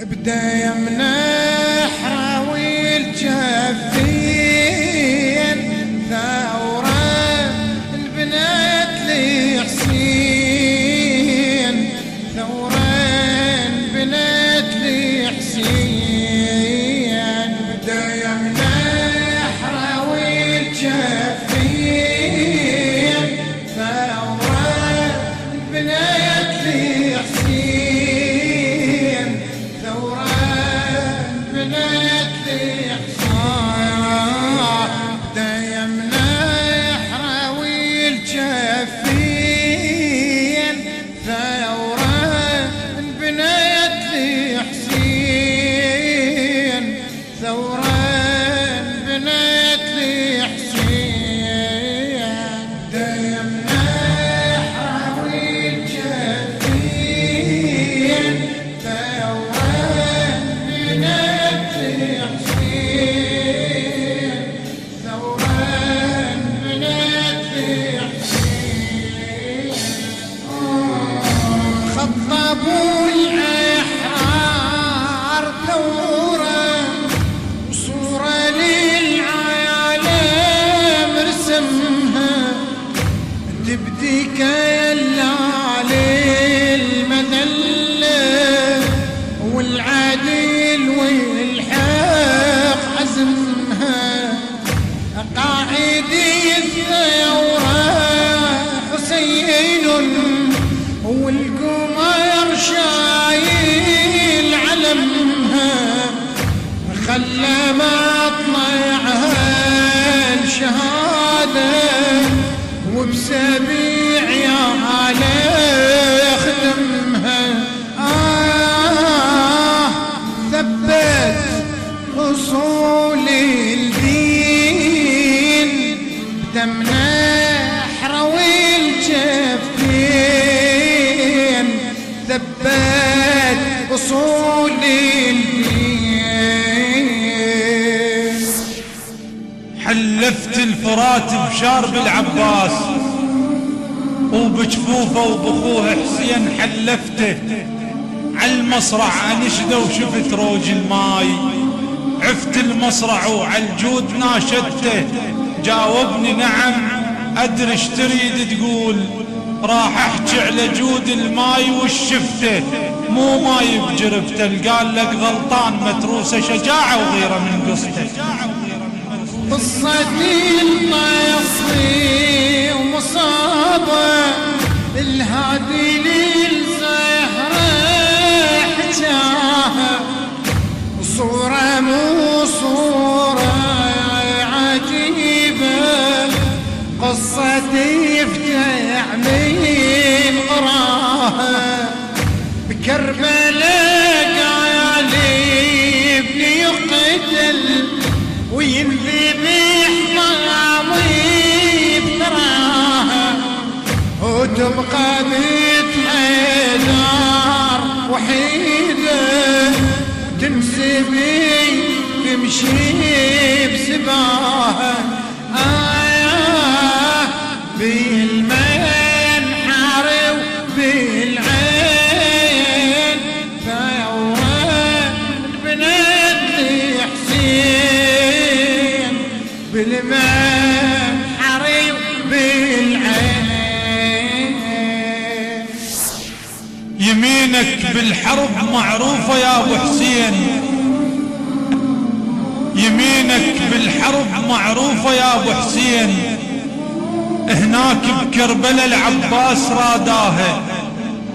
بدا يمنح راوي الجفين ثورة البنات لحسين، ثورة البنات لحسين. بدا يمنح راوي الجفين ثورة البنات لحسين، ثورة البنات لحسين. بدا يمنح راوي الجفين ثورة البنات لحسين، ثورة البنات لحسين. بدا يمنح راوي الجفين ثورة البنات لحسين، ثورة البنات لحسين. خطبوا الأحرار ثورة وصورة للعالم رسمها، تبدي كيلا للمذلة والعدل والحق عزمها. قائدي الثورة حسين والقمر شايل علمها، خلى مطلعها الشهادة وبسبيع يا خدمها. ثبت أصول الدين بدمنا حروي الجفين، ثبت أصول الدين. حلفت الفرات بشارب العباس وبجفوفه وبخوه حسين، حلفته عالمصرع انشده وشفت روج الماي، عفت المصرع وعالجود ناشدته، جاوبني نعم ادري ايش تريد تقول، راح احكي على جود الماي وشفته مو ماي بجربته، قال لك غلطان متروسه شجاعه وغيره من قصته. قصتي الطيصي ومصابة الهادي للزهرة حجاها، صورة مو صورة عجيبة، قصتي يفتح من قراها. بكربلاء قال ابني يقتل وينذبح ماضي بتراها، وتبقى بيت حيدر وحيدة تنسبي تمشي بسباها. بالمنحر وبالعين ثورة البنات لحسين، بالمنحر وبالعين. يمينك بالحرب معروفة يا ابو حسين، يمينك بالحرب معروفة يا ابو حسين، هناك بكربلاء العباس راداها،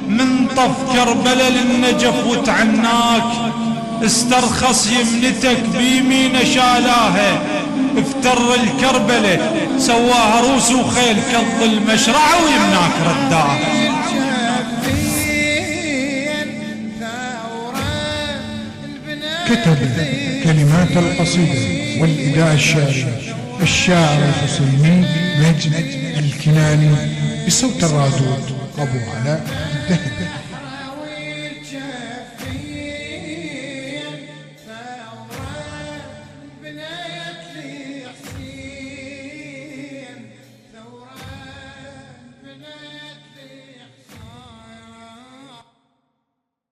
من طف كربلاء للنجف وتعناك، استرخص يمنتك بيمينه شالاها، افتر الكربلاء سواها روس وخيل كظ المشرع ويمناك رداها. كتب كلمات القصيدة والإداء الشعري الشاعر الحسيني نجم الكناني، بصوت الرادود أبو علاء الذهبي.